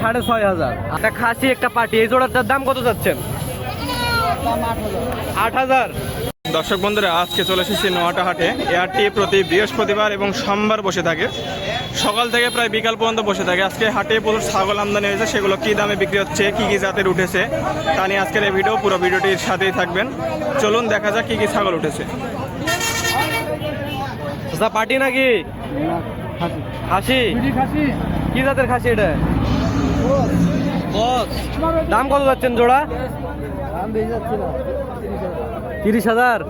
6,500। একটা খাসি একটা পাটি, এই জোড়াটার দাম কত যাচ্ছেন? 8,000। দর্শক বন্ধুরা, আজকে চলে এসেছি নোয়াটা হাটে। এই হাটটি প্রতি বৃহস্পতিবার এবং সোমবার বসে থাকে, সকাল থেকে প্রায় বিকাল পর্যন্ত বসে থাকে। আজকে হাটে প্রচুর ছাগল আমদানি হয়েছে, সেগুলো কী দামে বিক্রি হচ্ছে, কী কী জাতের উঠেছে তা নিয়ে আজকের এই ভিডিও। পুরো ভিডিওটির সাথেই থাকবেন। চলুন দেখা যাক কী কী ছাগল উঠেছে। পাটি নাকি খাসি? কি জাতের খাসি এটা? দাম কত যাচ্ছেন জোড়া? 30,000।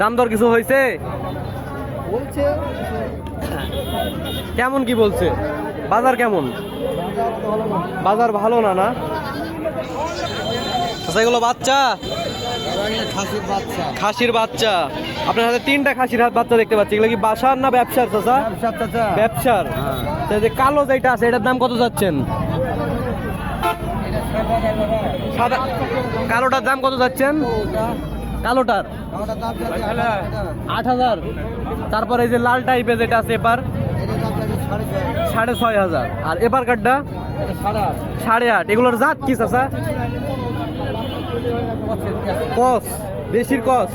দাম দর কিছু হয়েছে? কেমন কি বলছে? বাজার কেমন? বাজার ভালো না না? আচ্ছা, এগুলো বাচ্চা? খাসির বাচ্চা। আপনার হাতে 3টা খাসির হাত বাচ্চা দেখতে পাচ্ছি। এগুলো কি বাসার না ব্যবসার? চাচা ব্যবসার। যে কালো যেটা আছে এটার দাম কত যাচ্ছেন? সাদা কালোটার দাম কত যাচ্ছেন? কালোটার 8,000। তারপরে এই যে লাল টাইপের যেটা আছে এবার 6,500। আর এবার কাঠটা 8,500। এগুলোর জাত কি চাচা? কস, দেশির কস।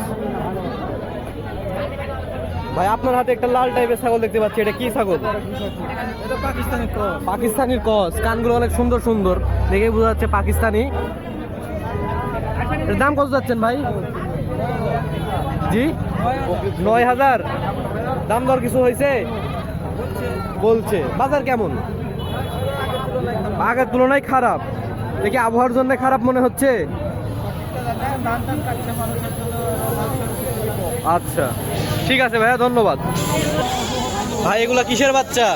ভাই আপনার হাতে একটা লাল টাইপের ছাগল দেখতে পাচ্ছি, এটা কি ছাগল? পাকিস্তানির কস। কানগুলো অনেক সুন্দর সুন্দর, দেখে বোঝা যাচ্ছে পাকিস্তানি। এর দাম কত যাচ্ছেন ভাই? জি 9,000। দাম দর কিছু হয়েছে বলছে? বাজার কেমন? আগের তুলনায় খারাপ। দেখি আবহাওয়ার জন্য খারাপ মনে হচ্ছে। আচ্ছা ঠিক আছে ভাইয়া, ধন্যবাদ। ভাই এগুলা কিসের বাচ্চা?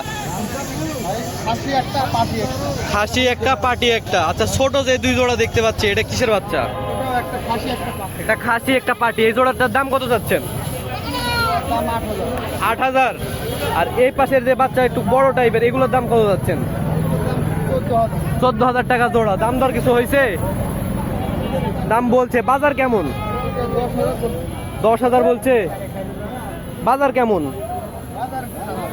খাসি একটা পাটি একটা। আচ্ছা, ছোট যে 2 জোড়া দেখতে পাচ্ছি, এটা কিসের বাচ্চা? এটা খাসি একটা পাটি। এই জোড়াটার দাম কত যাচ্ছেন? 8,000। আর এই পাশের যে বাচ্চা একটু বড় টাইপের, এগুলোর দাম কত যাচ্ছেন? 14,000 টাকা জোড়া। দাম দর কিছু হয়েছে? দাম বলছে। বাজার কেমন? 10,000 বলছে। বাজার কেমন?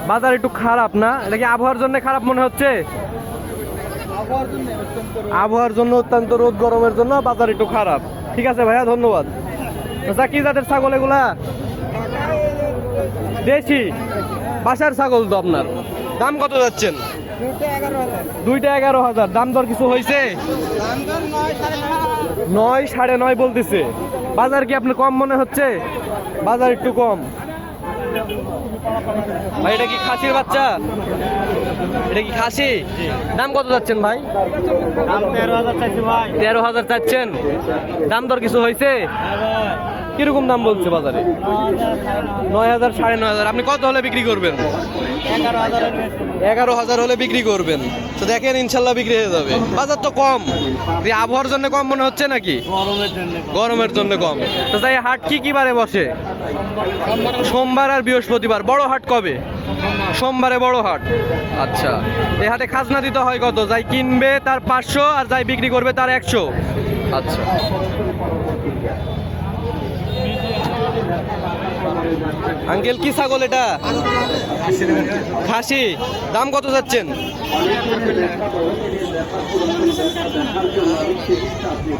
বাজার একটু খারাপ না? এটা কি আবহাওয়ার জন্য খারাপ মনে হচ্ছে? আবহাওয়ার জন্য, অত্যন্ত রোদ গরমের জন্য বাজার একটু খারাপ। ঠিক আছে ভাইয়া, ধন্যবাদ। আচ্ছা, কি জাতের ছাগল এগুলা? দেশি বাসার ছাগল তো আপনার। দাম কত যাচ্ছেন? 2টা 11,000। দাম দর কিছু হয়েছে? 9, 9.5 বলতেছে। বাজার কি আপনার কম মনে হচ্ছে? বাজার একটু কম। ভাই এটা কি খাসির বাচ্চা? এটা কি খাসি? দাম কত যাচ্ছেন ভাই? 13,000 চাচ্ছেন। দাম দর কিছু হয়েছে? কিরকম দাম বলছে বাজারে? 9,000, 9.5। আপনি কত হলে বিক্রি করবেন? 11,000 হলে বিক্রি করবেন। তো দেখেন ইনশাল্লাহ বিক্রি হয়ে যাবে। বাজার তো কম, আবহাওয়ার জন্য কম মনে হচ্ছে নাকি? গরমের জন্য কম। তো তাই হাট কি বারে বসে? সোমবার আর বৃহস্পতিবার। বড় হাট কবে? সোমবারে বড় হাট। আচ্ছা, এই হাটে খাজনা দিতে হয় কত? যাই কিনবে তার 500 আর যাই বিক্রি করবে তার 100। আচ্ছা, আঙ্কেল কি ছাগল এটা? খাসি। দাম কত যাচ্ছেন?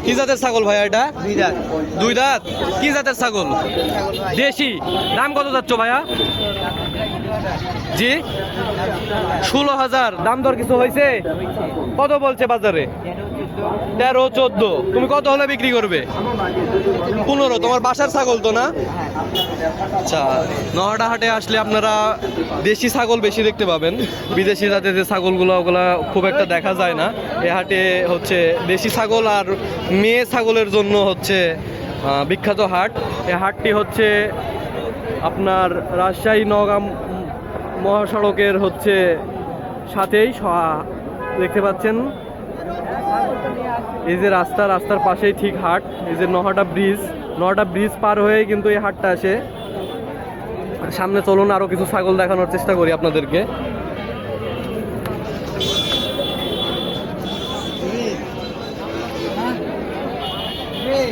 কি জাতের ছাগল ভাই এটা? 2 দাঁত। কি জাতের ছাগল? দেশি। দাম কত যাচ্ছ ভাইয়া? জি 16,000। দাম দর কিছু হয়েছে? কত বলছে বাজারে? 13, 14। তুমি কত হলে বিক্রি করবে? 15। তোমার বাসার ছাগল তো না? আচ্ছা, নোয়াটা হাটে আসলে আপনারা দেশি ছাগল বেশি দেখতে পাবেন। বিদেশি জাতের যে ছাগলগুলো ওগুলা খুব একটা দেখা যায় না। এ হাটে হচ্ছে দেশি ছাগল আর মেয়ে ছাগলের জন্য হচ্ছে বিখ্যাত হাট। এই হাটটি হচ্ছে আপনার রাজশাহী নওগাঁ মহাসড়কের হচ্ছে সাথেই দেখতে পাচ্ছেন। এই যে রাস্তার পাশেই ঠিক হাট। এই যে নোয়াটা ব্রিজ পার হয়ে কিন্তু এই হাটটা আসে। সামনে চলুন, আরো কিছু ছাগল দেখানোর চেষ্টা করি আপনাদেরকে।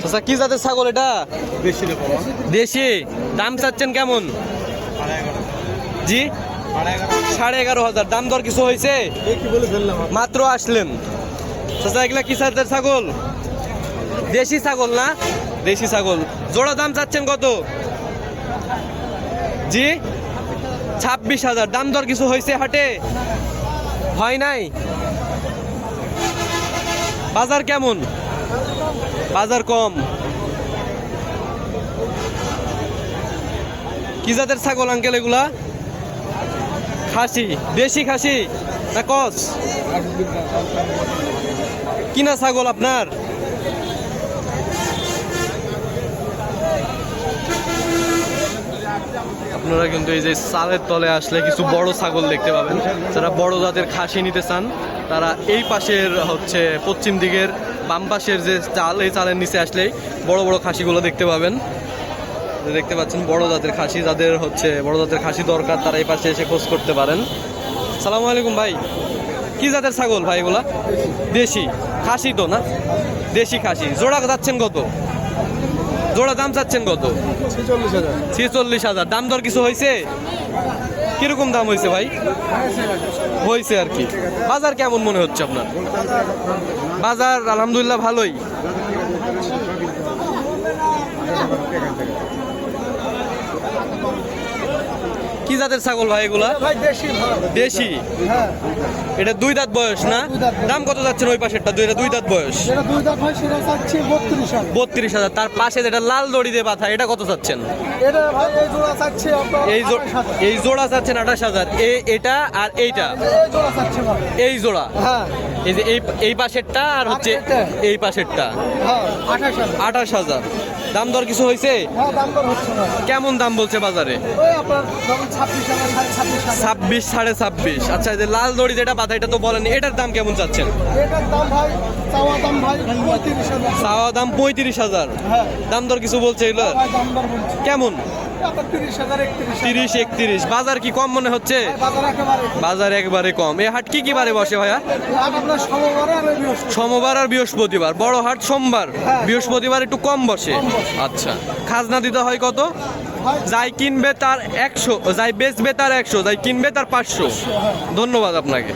আচ্ছা, কি জাতের ছাগল এটা? দেশি। দাম চাচ্ছেন কেমন? জি 11,500। দাম দর কিছু হয়েছে? মাত্র আসলেন। চাচা এগুলা কি জাতের ছাগল? দেশি ছাগল না? দেশি ছাগল। জোড়া দাম চাচ্ছেন কত? জি 26,000। দাম দর কিছু হয়েছে হাটে? হয় নাই? বাজার কেমন? বাজার কম। কি জাতের ছাগল আঙ্কেল এগুলা? খাসি? দেশি খাসি না কস? কিনা ছাগল আপনার? আপনারা কিন্তু এই যে চালের তলে আসলে কিছু বড় ছাগল দেখতে পাবেন। যারা বড় জাতের খাসি নিতে চান তারা এই পাশের হচ্ছে পশ্চিম দিকের বাম পাশের যে চাল, এই চালের নিচে আসলেই বড় বড় খাসিগুলো দেখতে পাবেন। দেখতে পাচ্ছেন বড় জাতের খাসি, যাদের হচ্ছে বড় জাতের খাসি দরকার তারা এই পাশে এসে খোঁজ করতে পারেন। সালামু আলাইকুম ভাই, কি জাতের ছাগল ভাই এগুলা? দেশি খাসি তো না? দেশি খাসি। জোড়া যাচ্ছেন কত? জোড়া দাম চাচ্ছেন কত? 46,000। দাম দর কিছু হয়েছে? কিরকম দাম হয়েছে ভাই? হয়েছে আর কি। বাজার কেমন মনে হচ্ছে আপনার? বাজার আলহামদুলিল্লাহ ভালোই। কি জাতের ছাগল ভাই এগুলা? দেশি। এটা 2 দাঁত বয়স না? দাম কত যাচ্ছেন ওই পাশেরটা? দুই দাঁত বয়স। 32,000। তার পাশে যেটা লাল দড়ি দিয়ে বাঁধা, এটা কত চাচ্ছেন? এই জোড়া চাচ্ছেন 28,000। এটা আর এইটা? এই জোড়া। এই যে এই পাশেরটা আর হচ্ছে এই পাশেরটা 28,000। দাম দর কিছু হয়েছে? কেমন দাম বলছে বাজারে? 26, 26.5। আচ্ছা, এই যে লাল দড়ি যেটা বাঁধা এটা তো বলেন, এটার দাম কেমন চাচ্ছেন? চাওয়া দাম 35,000। দাম দর কিছু বলছে এগুলো কেমন? 30, 31। বাজার কি কম মনে হচ্ছে? বাজার একবারে কম। এই হাট কি কি বারে বসে ভাইয়া? সোমবার আর বৃহস্পতিবার। বড় হাট সোমবার, বৃহস্পতিবার একটু কম বসে। আচ্ছা, খাজনা দিতে হয় কত? যাই কিনবে তার 100, যাই বেচবে তার 100, যাই কিনবে তার 500। ধন্যবাদ আপনাকে।